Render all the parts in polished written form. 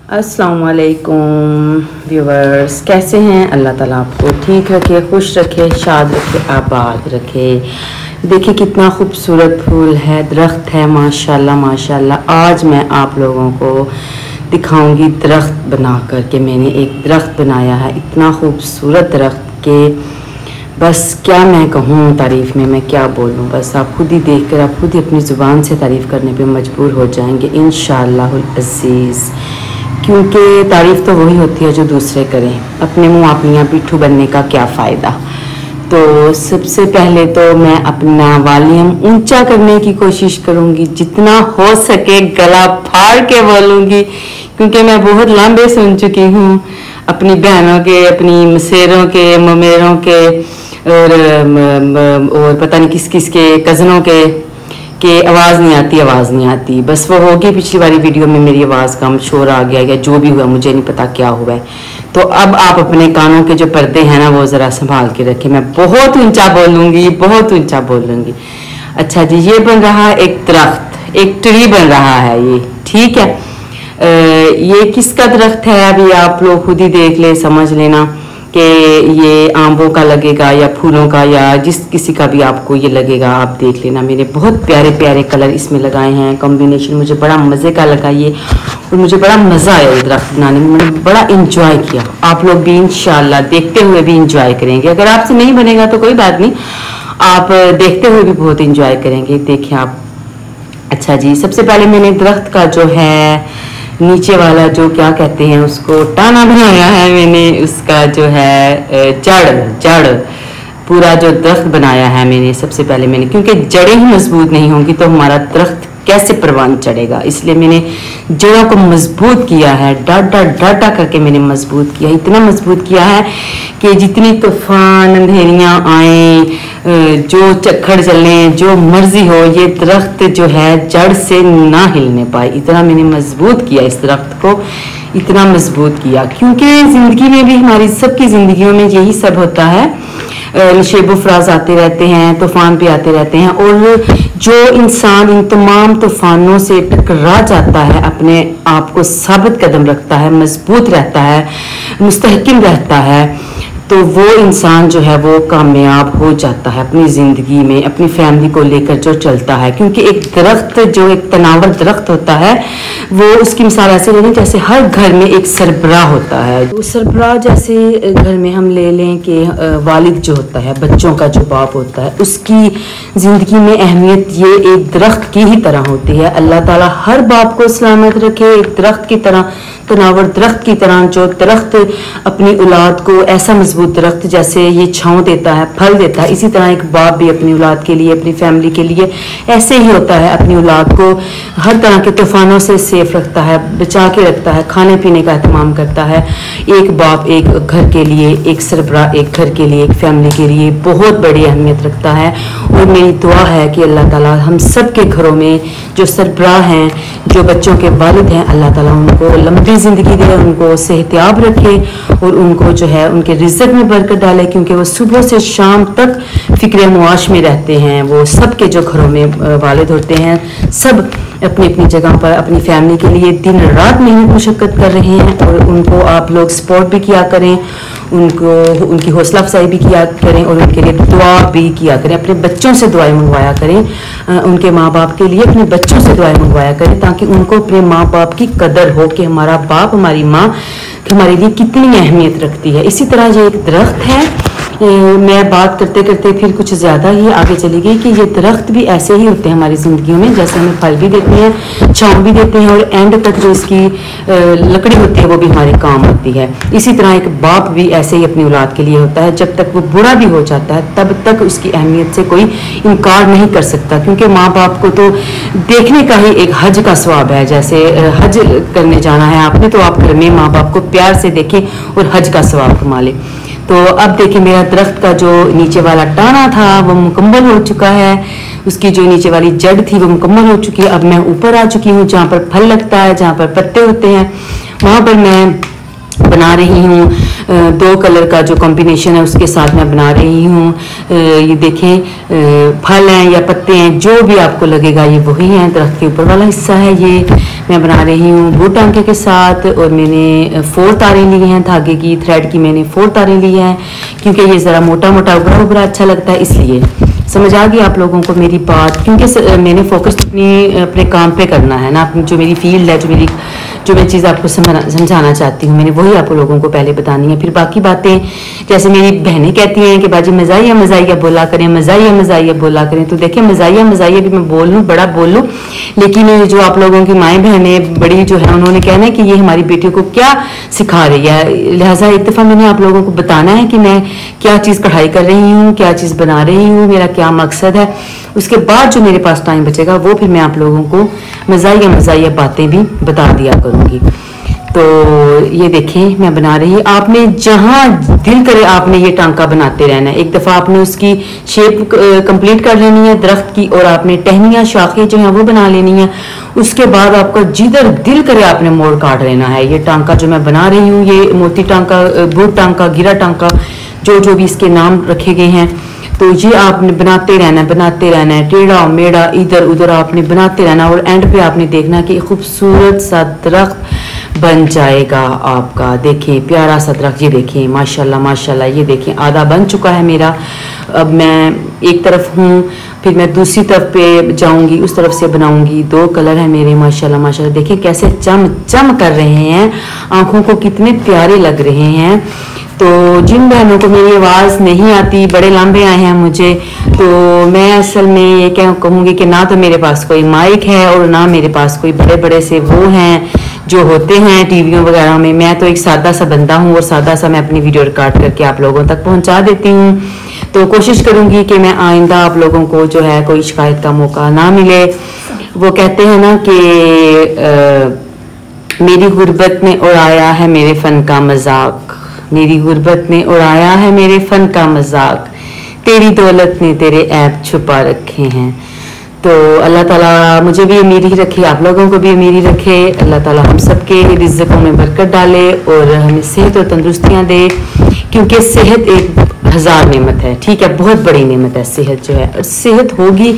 अस्सलाम वालेकुम व्यूवर्स, कैसे हैं? अल्लाह ताला आपको ठीक रखे, खुश रखे, शाद रखे, आबाद रखे। देखिए कितना खूबसूरत फूल है, दरख्त है, माशाल्लाह माशाल्लाह। आज मैं आप लोगों को दिखाऊंगी दरख्त बना कर के मैंने एक दरख्त बनाया है, इतना खूबसूरत दरख्त के बस क्या मैं कहूँ तारीफ़ में, मैं क्या बोलूँ। बस आप खुद ही देख कर आप खुद ही अपनी ज़ुबान से तारीफ़ करने पे मजबूर हो जाएंगे इंशाअल्लाहुल अज़ीज़, क्योंकि तारीफ़ तो वही होती है जो दूसरे करें। अपने मुँह आपनियाँ पिट्ठू बनने का क्या फ़ायदा। तो सबसे पहले तो मैं अपना वॉल्यूम ऊंचा करने की कोशिश करूँगी, जितना हो सके गला फाड़ के बोलूँगी, क्योंकि मैं बहुत लंबे सुन चुकी हूँ अपनी बहनों के, अपनी मसेरों के, ममेरों के और पता नहीं किस किस के, कज़नों के आवाज़ नहीं आती। बस वो होगी पिछली वाली वीडियो में मेरी आवाज़ कम, शोर आ गया या जो भी हुआ, मुझे नहीं पता क्या हुआ है। तो अब आप अपने कानों के जो पर्दे हैं ना वो ज़रा संभाल के रखें, मैं बहुत ऊंचा बोलूँगी, बहुत ऊंचा बोलूँगी। अच्छा जी, ये बन रहा है एक दरख्त, एक ट्री बन रहा है ये, ठीक है। ये किसका दरख्त है अभी आप लोग खुद ही देख ले, समझ लेना कि ये आंबों का लगेगा या फूलों का या जिस किसी का भी आपको ये लगेगा, आप देख लेना। मैंने बहुत प्यारे प्यारे कलर इसमें लगाए हैं, कॉम्बिनेशन मुझे बड़ा मज़े का लगा ये, और मुझे बड़ा मज़ा आया ये दरख्त बनाने में, मैंने बड़ा इंजॉय किया। आप लोग भी इंशाल्लाह देखते हुए भी इंजॉय करेंगे। अगर आपसे नहीं बनेगा तो कोई बात नहीं, आप देखते हुए भी बहुत इंजॉय करेंगे, देखें आप। अच्छा जी, सबसे पहले मैंने दरख्त का जो है नीचे वाला जो क्या कहते हैं उसको, टाना बनाया है मैंने, उसका जो है जड़ पूरा जो दरख्त बनाया है मैंने। सबसे पहले मैंने, क्योंकि जड़ें ही मजबूत नहीं होंगी तो हमारा दरख्त कैसे परवान चढ़ेगा, इसलिए मैंने जड़ों को मजबूत किया है, डाटा करके मैंने मजबूत किया। इतना मजबूत किया है कि जितनी तूफान अंधेरियां आए, जो चक्कर चले, जो मर्जी हो, ये दरख्त जो है जड़ से ना हिलने पाए, इतना मैंने मजबूत किया इस दरख्त को, इतना मजबूत किया। क्योंकि ज़िंदगी में भी, हमारी सबकी ज़िंदगियों में यही सब होता है, नशेबो फराज आते रहते हैं, तूफान भी आते रहते हैं, और जो इंसान इन तमाम तूफानों से टकरा जाता है, अपने आप को साबित कदम रखता है, मजबूत रहता है, मुस्तहकिम रहता है, तो वो इंसान जो है वो कामयाब हो जाता है अपनी ज़िंदगी में, अपनी फैमिली को लेकर जो चलता है। क्योंकि एक दरख्त जो एक तनावर दरख्त होता है, वो उसकी मिसाल ऐसे ले लें जैसे हर घर में एक सरबराह होता है। तो सरबराह जैसे घर में हम ले लें कि वालिद जो होता है, बच्चों का जो बाप होता है, उसकी ज़िंदगी में अहमियत ये एक दरख्त की ही तरह होती है। अल्लाह ताला हर बाप को सलामत रखे, एक दरख्त की तरह, तनावर दरख्त की तरह, जो दरख्त अपनी औलाद को ऐसा मजबूत दरख्त जैसे ये छांव देता है, फल देता है, इसी तरह एक बाप भी अपनी औलाद के लिए, अपनी फैमिली के लिए ऐसे ही होता है, अपनी औलाद को हर तरह के तूफानों से सेफ रखता है, बचा के रखता है, खाने पीने का एहतमाम करता है। एक बाप एक घर के लिए, एक सरबराह एक घर के लिए, एक फैमिली के लिए बहुत बड़ी अहमियत रखता है। और मेरी दुआ है कि अल्लाह ताला हम सब के घरों में जो सरबराह हैं, जो बच्चों के वालिद हैं, अल्लाह ताला उनको लंबी ज़िंदगी दे, उनको सेहतियाब रखे और उनको जो है उनके रिज़्क़ में बरकत डाले, क्योंकि वो सुबह से शाम तक फ़िक्र मुआश में रहते हैं। वो सब के जो घरों में वालिद होते हैं, सब अपनी अपनी जगह पर अपनी फैमिली के लिए दिन रात मेहनत मुशक्क़त कर रहे हैं, और उनको आप लोग सपोर्ट भी किया करें, उनको उनकी हौसला अफजाई भी किया करें, और उनके लिए दुआ भी किया करें। अपने बच्चों से दुआएं मंगवाया करें, उनके माँ बाप के लिए अपने बच्चों से दुआएं मंगवाया करें, ताकि उनको अपने माँ बाप की कदर हो कि हमारा बाप, हमारी माँ हमारे लिए कितनी अहमियत रखती है। इसी तरह ये एक दरख्त है, मैं बात करते करते फिर कुछ ज़्यादा ही आगे चली गई कि ये दरख्त भी ऐसे ही होते हैं हमारी ज़िंदगियों में, जैसे हमें फल भी देते हैं, छांव भी देते हैं, और एंड तक जो इसकी लकड़ी होती है वो भी हमारे काम होती है। इसी तरह एक बाप भी ऐसे ही अपनी औलाद के लिए होता है, जब तक वो बूढ़ा भी हो जाता है तब तक उसकी अहमियत से कोई इनकार नहीं कर सकता, क्योंकि माँ बाप को तो देखने का ही एक हज का सवाब है। जैसे हज करने जाना है आपने, तो आप घर में माँ बाप को प्यार से देखें और हज का सवाब कमा लें। तो अब देखिए मेरा दरख्त का जो नीचे वाला टाना था वो मुकम्मल हो चुका है, उसकी जो नीचे वाली जड़ थी वो मुकम्मल हो चुकी है। अब मैं ऊपर आ चुकी हूँ, जहाँ पर फल लगता है, जहाँ पर पत्ते होते हैं, वहाँ पर मैं बना रही हूँ। दो कलर का जो कॉम्बिनेशन है उसके साथ मैं बना रही हूँ। ये देखें फल हैं या पत्ते हैं, जो भी आपको लगेगा ये वही है, दरख्त के ऊपर वाला हिस्सा है ये। मैं बना रही हूँ वो टांके के साथ। और मैंने 4 तारें ली हैं धागे की, थ्रेड की मैंने 4 तारें ली हैं, क्योंकि ये ज़रा मोटा मोटा उभरा उभरा अच्छा लगता है, इसलिए। समझ आ गई आप लोगों को मेरी बात? क्योंकि मैंने फोकस अपने काम पे करना है ना, जो मेरी फील्ड है, जो मैं चीज़ आपको समझाना चाहती हूँ, मैंने वही आप लोगों को पहले बतानी है। फिर बाकी बातें, जैसे मेरी बहनें कहती हैं कि बाजी मज़ाहिया मज़ाहिया बोला करें, मज़ाहिया मज़ाहिया बोला करें। तो देखिए मज़ाहिया मज़ाहिया भी मैं बोल लूँ, बड़ा बोल लूँ, लेकिन जो आप लोगों की माएँ बहनें बड़ी जो है, उन्होंने कहना है कि ये हमारी बेटी को क्या सिखा रही है। लिहाजा एक दफ़ा मैंने आप लोगों को बताना है कि मैं क्या चीज़ कढ़ाई कर रही हूँ, क्या चीज़ बना रही हूँ, मेरा क्या मकसद है। उसके बाद जो मेरे पास टाइम बचेगा वो फिर मैं आप लोगों को मज़ाहिया बातें भी बता दिया करूँगी। तो ये देखें मैं बना रही हूँ। आपने जहाँ दिल करे आपने ये टांका बनाते रहना है। एक दफ़ा आपने उसकी शेप कंप्लीट कर लेनी है दरख्त की, और आपने टहनियाँ शाखें जो हैं वो बना लेनी है। उसके बाद आपका जिधर दिल करे आपने मोड़ काट लेना है। ये टांका जो मैं बना रही हूँ, ये मोती टांका, बूट टांका, गिरा टांका, जो भी इसके नाम रखे गए हैं, तो ये आपने बनाते रहना है, टेढ़ा मेढ़ा इधर उधर आपने बनाते रहना। और एंड पे आपने देखना कि खूबसूरत सा दरख्त बन जाएगा आपका। देखें प्यारा सा दरख्त, ये देखें माशाल्लाह माशाल्लाह, ये देखें आधा बन चुका है मेरा। अब मैं एक तरफ हूँ, फिर मैं दूसरी तरफ पे जाऊंगी, उस तरफ से बनाऊंगी। 2 कलर है मेरे माशाल्लाह माशाल्लाह। देखिए कैसे चम चम कर रहे हैं, आंखों को कितने प्यारे लग रहे हैं। तो जिन बहनों को मेरी आवाज़ नहीं आती, बड़े लंबे आए हैं मुझे, तो मैं असल में ये क्या कहूँगी कि ना तो मेरे पास कोई माइक है और ना मेरे पास कोई बड़े बड़े से वो हैं जो होते हैं टीवियों वगैरह में। मैं तो एक सादा सा बंदा हूँ, और सादा सा मैं अपनी वीडियो रिकॉर्ड करके आप लोगों तक पहुँचा देती हूँ। तो कोशिश करूँगी कि मैं आइंदा आप लोगों को जो है कोई शिकायत का मौका ना मिले। वो कहते हैं ना कि मेरी गुर्बत ने उड़ाया है मेरे फ़न का मजाक, मेरी गुर्बत ने उड़ाया है मेरे फ़न का मजाक, तेरी दौलत ने तेरे ऐब छुपा रखे हैं। तो अल्लाह ताला मुझे भी अमीरी रखे, आप लोगों को भी अमीरी रखे। अल्लाह ताला हम सबके रिज़्क़ों में बरकत डाले और हमें सेहत और तंदुरुस्तियाँ दे, क्योंकि सेहत एक 1000 नेमत है, ठीक है, बहुत बड़ी नेमत है सेहत जो है। और सेहत होगी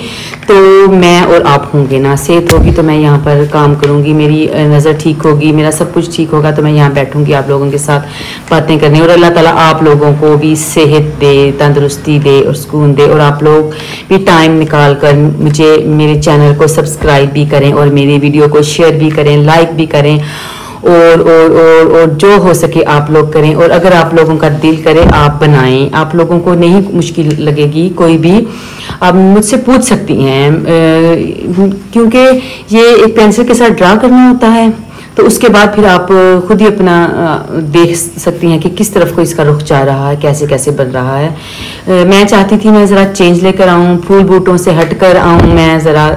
तो मैं और आप होंगे ना, सेहत होगी तो मैं यहाँ पर काम करूँगी, मेरी नज़र ठीक होगी, मेरा सब कुछ ठीक होगा, तो मैं यहाँ बैठूँगी आप लोगों के साथ बातें करने। और अल्लाह ताला आप लोगों को भी सेहत दे, तंदुरुस्ती दे और सुकून दे। और आप लोग भी टाइम निकाल कर मुझे मेरे चैनल को सब्सक्राइब भी करें और मेरे वीडियो को शेयर भी करें, लाइक भी करें, और जो हो सके आप लोग करें। और अगर आप लोगों का दिल करे आप बनाएं, आप लोगों को नहीं मुश्किल लगेगी कोई भी, आप मुझसे पूछ सकती हैं, क्योंकि ये एक पेंसिल के साथ ड्रा करना होता है, तो उसके बाद फिर आप खुद ही अपना देख सकती हैं कि किस तरफ को इसका रुख जा रहा है, कैसे कैसे बन रहा है। मैं चाहती थी मैं ज़रा चेंज लेकर आऊँ, फूल बूटों से हट कर आऊँ मैं ज़रा।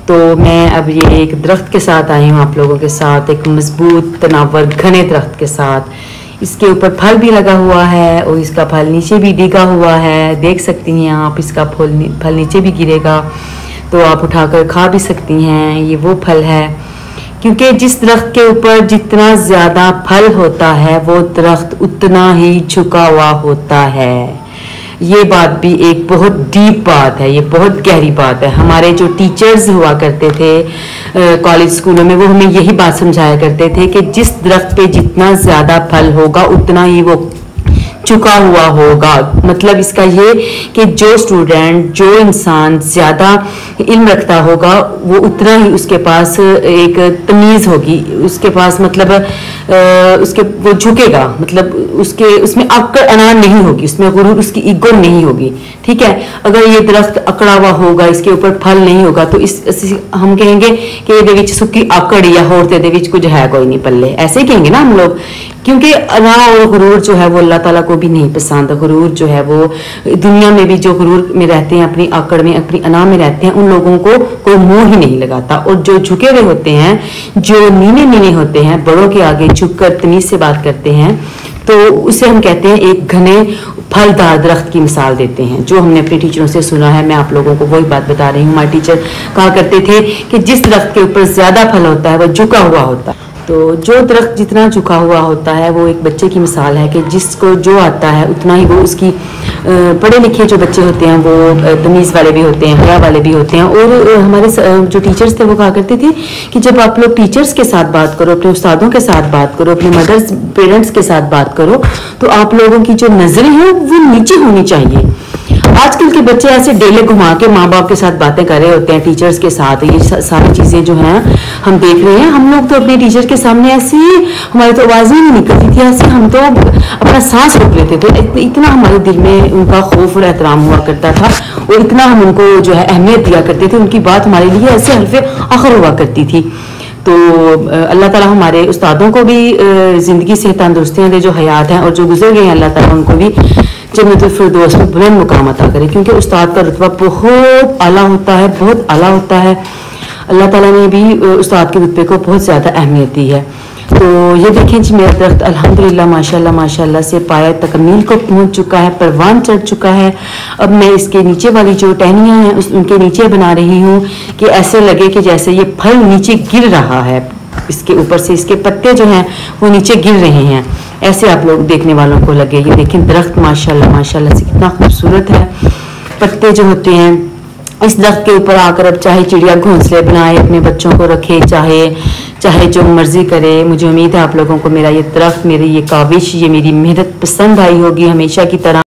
तो मैं अब ये एक दरख्त के साथ आई हूँ आप लोगों के साथ, एक मजबूत तनावर घने दरख्त के साथ। इसके ऊपर फल भी लगा हुआ है और इसका फल नीचे भी डिगा हुआ है, देख सकती हैं आप, इसका फल नीचे भी गिरेगा तो आप उठाकर खा भी सकती हैं। ये वो फल है, क्योंकि जिस दरख्त के ऊपर जितना ज़्यादा फल होता है वो दरख्त उतना ही झुका हुआ होता है। ये बात भी एक बहुत डीप बात है, ये बहुत गहरी बात है। हमारे जो टीचर्स हुआ करते थे कॉलेज स्कूलों में, वो हमें यही बात समझाया करते थे कि जिस दरख्त पे जितना ज़्यादा फल होगा उतना ही वो झुका हुआ होगा। मतलब इसका ये कि जो स्टूडेंट, जो इंसान ज़्यादा इल्म रखता होगा वो उतना ही उसके पास एक तमीज़ होगी, उसके पास मतलब उसके वो झुकेगा, मतलब उसमें अक्ड़ अना नहीं होगी, उसमें गुरूर, उसकी ईगो नहीं होगी, ठीक है। अगर ये दरख्त अकड़ा हुआ होगा, इसके ऊपर फल नहीं होगा, तो हम कहेंगे कि ये विच सुक्की आकड़ या होर ते दे विच कुछ है कोई नहीं पल्ले, ऐसे ही कहेंगे ना हम लोग। क्योंकि अना और गुरूर जो है वो अल्लाह ताला को भी नहीं पसंद। गुरूर जो है वो दुनिया में भी जो गुरूर में रहते हैं, अपनी आकड़ में, अपनी अना में रहते हैं, उन लोगों को कोई मुंह ही नहीं लगाता। और जो झुके हुए होते हैं, जो नीने होते हैं, बड़ों के आगे झुककर तमीज से बात करते हैं, तो उसे हम कहते हैं एक घने फलदार दरख्त की मिसाल देते हैं, जो हमने अपने टीचरों से सुना है। मैं आप लोगों को वही बात बता रही हूँ। हमारे टीचर कहा करते थे कि जिस दरख्त के ऊपर ज्यादा फल होता है वो झुका हुआ होता है। तो जो दरख्त जितना झुका हुआ होता है वो एक बच्चे की मिसाल है कि जिसको जो आता है उतना ही वो उसकी पढ़े लिखे जो बच्चे होते हैं वो तमीज़ वाले भी होते हैं, हया वाले भी होते हैं। और हमारे जो टीचर्स थे वो कहा करते थे कि जब आप लोग टीचर्स के साथ बात करो, अपने उस्तादों के साथ बात करो, अपने मदर्स पेरेंट्स के साथ बात करो, तो आप लोगों की जो नज़रें हैं वो नीचे होनी चाहिए। आजकल के बच्चे ऐसे डेले घुमा के माँ बाप के साथ बातें कर रहे होते हैं, टीचर्स के साथ। ये सारी चीज़ें जो हैं हम देख रहे हैं। हम लोग तो अपने टीचर के सामने ऐसे, हमारी तो आवाज़ ही नहीं निकलती थी, ऐसे हम तो अपना सांस रोक लेते थे। इतना हमारे दिल में उनका खौफ और एहतराम हुआ करता था, और इतना हम उनको जो है अहमियत दिया करते थे। उनकी बात हमारे लिए ऐसे हल्फे आखिर हुआ करती थी। तो अल्लाह ताला हमारे उस्तादों को भी ज़िंदगी से तंदुरुस्तियाँ दे जो हयात हैं, और जो गुजर गए हैं अल्लाह ताला उनको भी जन्नतुल फिरदौस में बुलंद मुकाम अता करे, क्योंकि उस्ताद का रुतबा बहुत आला होता है, बहुत आला होता है। अल्लाह ताला ने भी उस्ताद के रुतबे को बहुत ज़्यादा अहमियत दी है। तो ये देखें जी, मेरा दरख्त अल्हम्दुलिल्लाह माशाल्लाह माशाल्लाह से पाया तकमील को पहुंच चुका है, परवान चढ़ चुका है। अब मैं इसके नीचे वाली जो टहनियाँ हैं उनके नीचे बना रही हूँ कि ऐसे लगे कि जैसे ये फल नीचे गिर रहा है, इसके ऊपर से इसके पत्ते जो हैं वो नीचे गिर रहे हैं, ऐसे आप लोग देखने वालों को लगे। ये देखें दरख्त माशाल्लाह माशाल्लाह से कितना खूबसूरत है। पत्ते जो होते हैं इस दरख्त के ऊपर आकर, अब चाहे चिड़िया घोंसले बनाए, अपने बच्चों को रखे, चाहे जो मर्जी करे। मुझे उम्मीद है आप लोगों को मेरा ये दरख्त, मेरी ये काविश, ये मेरी मेहनत पसंद आई होगी हमेशा की तरह।